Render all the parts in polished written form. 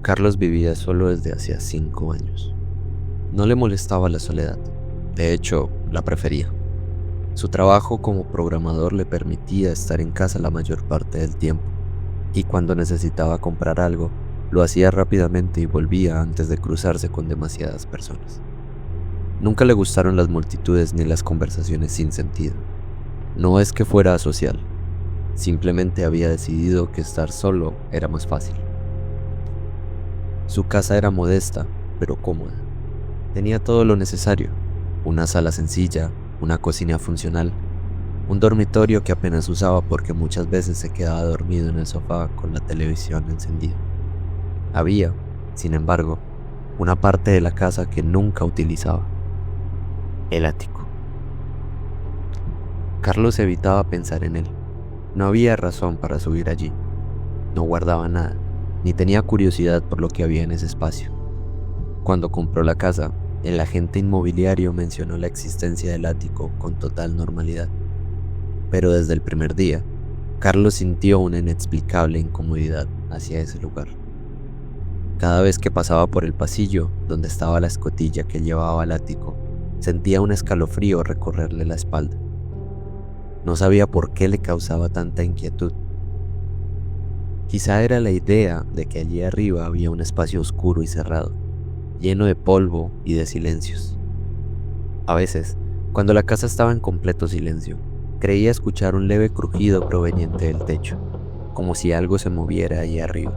Carlos vivía solo desde hacía 5 años. No le molestaba la soledad, de hecho, la prefería. Su trabajo como programador le permitía estar en casa la mayor parte del tiempo, y cuando necesitaba comprar algo, lo hacía rápidamente y volvía antes de cruzarse con demasiadas personas. Nunca le gustaron las multitudes ni las conversaciones sin sentido. No es que fuera asocial, simplemente había decidido que estar solo era más fácil. Su casa era modesta, pero cómoda. Tenía todo lo necesario: una sala sencilla, una cocina funcional, un dormitorio que apenas usaba porque muchas veces se quedaba dormido en el sofá con la televisión encendida. Había, sin embargo, una parte de la casa que nunca utilizaba: el ático. Carlos evitaba pensar en él. No había razón para subir allí. No guardaba nada, ni tenía curiosidad por lo que había en ese espacio. Cuando compró la casa, el agente inmobiliario mencionó la existencia del ático con total normalidad. Pero desde el primer día, Carlos sintió una inexplicable incomodidad hacia ese lugar. Cada vez que pasaba por el pasillo donde estaba la escotilla que llevaba al ático, sentía un escalofrío recorrerle la espalda. No sabía por qué le causaba tanta inquietud. Quizá era la idea de que allí arriba había un espacio oscuro y cerrado, lleno de polvo y de silencios. A veces, cuando la casa estaba en completo silencio, creía escuchar un leve crujido proveniente del techo, como si algo se moviera ahí arriba.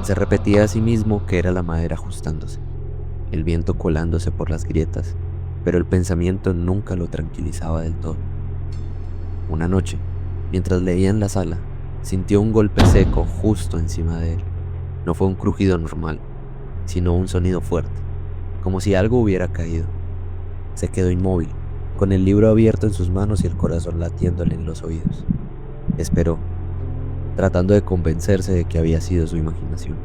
Se repetía a sí mismo que era la madera ajustándose, el viento colándose por las grietas, pero el pensamiento nunca lo tranquilizaba del todo. Una noche, mientras leía en la sala, sintió un golpe seco justo encima de él. No fue un crujido normal, sino un sonido fuerte, como si algo hubiera caído. Se quedó inmóvil, con el libro abierto en sus manos y el corazón latiéndole en los oídos. Esperó, tratando de convencerse de que había sido su imaginación.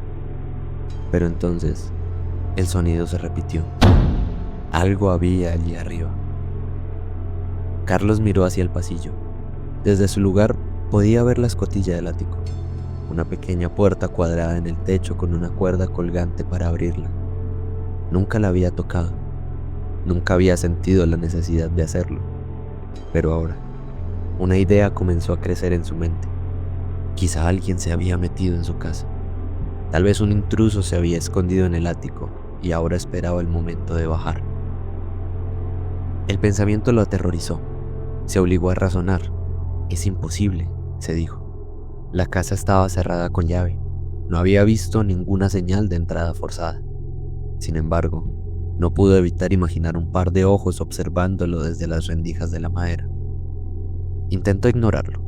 Pero entonces, el sonido se repitió. Algo había allí arriba. Carlos miró hacia el pasillo. Desde su lugar podía ver la escotilla del ático, una pequeña puerta cuadrada en el techo con una cuerda colgante para abrirla. Nunca la había tocado, nunca había sentido la necesidad de hacerlo, pero ahora, una idea comenzó a crecer en su mente. Quizá alguien se había metido en su casa. Tal vez un intruso se había escondido en el ático y ahora esperaba el momento de bajar. El pensamiento lo aterrorizó. Se obligó a razonar. Es imposible, se dijo. La casa estaba cerrada con llave. No había visto ninguna señal de entrada forzada. Sin embargo, no pudo evitar imaginar un par de ojos observándolo desde las rendijas de la madera. Intentó ignorarlo.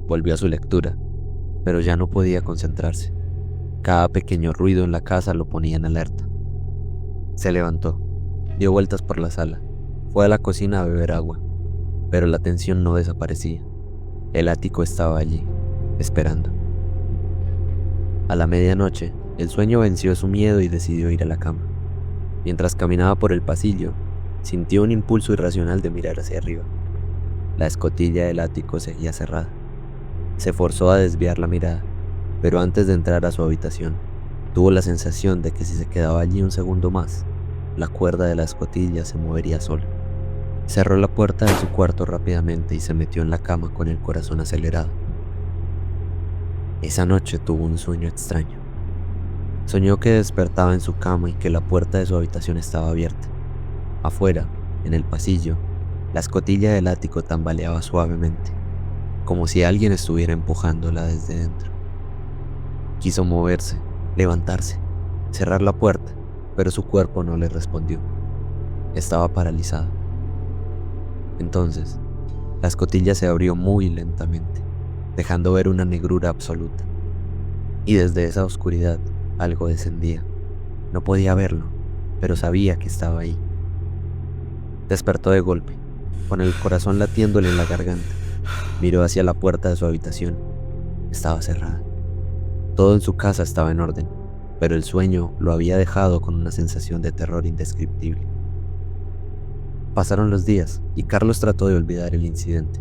Volvió a su lectura, pero ya no podía concentrarse. Cada pequeño ruido en la casa lo ponía en alerta. Se levantó, dio vueltas por la sala, fue a la cocina a beber agua, pero la tensión no desaparecía. El ático estaba allí, esperando. A la medianoche, el sueño venció su miedo y decidió ir a la cama. Mientras caminaba por el pasillo, sintió un impulso irracional de mirar hacia arriba. La escotilla del ático seguía cerrada. Se forzó a desviar la mirada, pero antes de entrar a su habitación, tuvo la sensación de que si se quedaba allí un segundo más, la cuerda de la escotilla se movería sola. Cerró la puerta de su cuarto rápidamente y se metió en la cama con el corazón acelerado. Esa noche tuvo un sueño extraño. Soñó que despertaba en su cama y que la puerta de su habitación estaba abierta. Afuera, en el pasillo, la escotilla del ático tambaleaba suavemente, como si alguien estuviera empujándola desde dentro. Quiso moverse, levantarse, cerrar la puerta, pero su cuerpo no le respondió. Estaba paralizado. Entonces, la escotilla se abrió muy lentamente, dejando ver una negrura absoluta. Y desde esa oscuridad, algo descendía. No podía verlo, pero sabía que estaba ahí. Despertó de golpe, con el corazón latiéndole en la garganta. Miró hacia la puerta de su habitación. Estaba cerrada. Todo en su casa estaba en orden, pero el sueño lo había dejado con una sensación de terror indescriptible. Pasaron los días y Carlos trató de olvidar el incidente.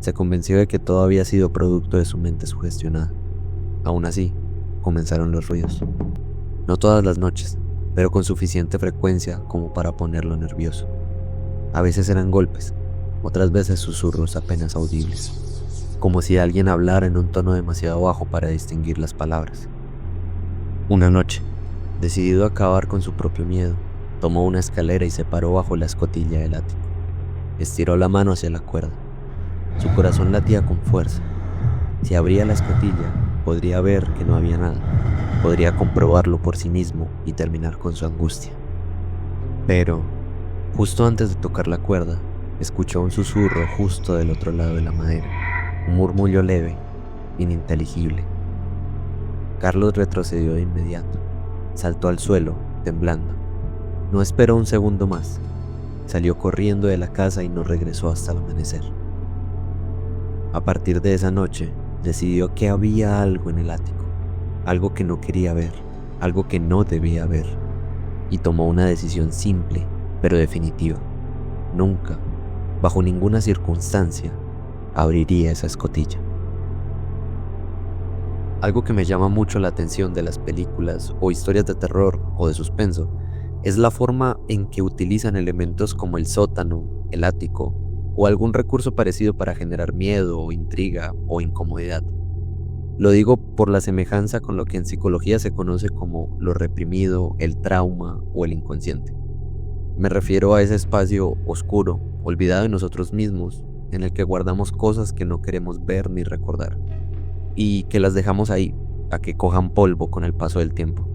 Se convenció de que todo había sido producto de su mente sugestionada. Aún así, comenzaron los ruidos. No todas las noches, pero con suficiente frecuencia como para ponerlo nervioso. A veces eran golpes, otras veces susurros apenas audibles, como si alguien hablara en un tono demasiado bajo para distinguir las palabras. Una noche, decidido a acabar con su propio miedo, tomó una escalera y se paró bajo la escotilla del ático. Estiró la mano hacia la cuerda. Su corazón latía con fuerza. Si abría la escotilla, podría ver que no había nada. Podría comprobarlo por sí mismo y terminar con su angustia. Pero, justo antes de tocar la cuerda, escuchó un susurro justo del otro lado de la madera. Un murmullo leve, ininteligible. Carlos retrocedió de inmediato. Saltó al suelo, temblando. No esperó un segundo más. Salió corriendo de la casa y no regresó hasta el amanecer. A partir de esa noche, decidió que había algo en el ático, algo que no quería ver, algo que no debía ver, y tomó una decisión simple, pero definitiva. Nunca, bajo ninguna circunstancia, abriría esa escotilla. Algo que me llama mucho la atención de las películas o historias de terror o de suspenso es la forma en que utilizan elementos como el sótano, el ático o algún recurso parecido para generar miedo o intriga o incomodidad. Lo digo por la semejanza con lo que en psicología se conoce como lo reprimido, el trauma o el inconsciente. Me refiero a ese espacio oscuro, olvidado de nosotros mismos, en el que guardamos cosas que no queremos ver ni recordar, y que las dejamos ahí, a que cojan polvo con el paso del tiempo,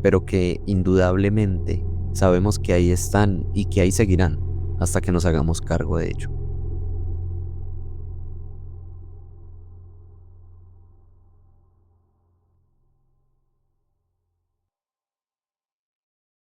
pero que indudablemente sabemos que ahí están y que ahí seguirán hasta que nos hagamos cargo de ello.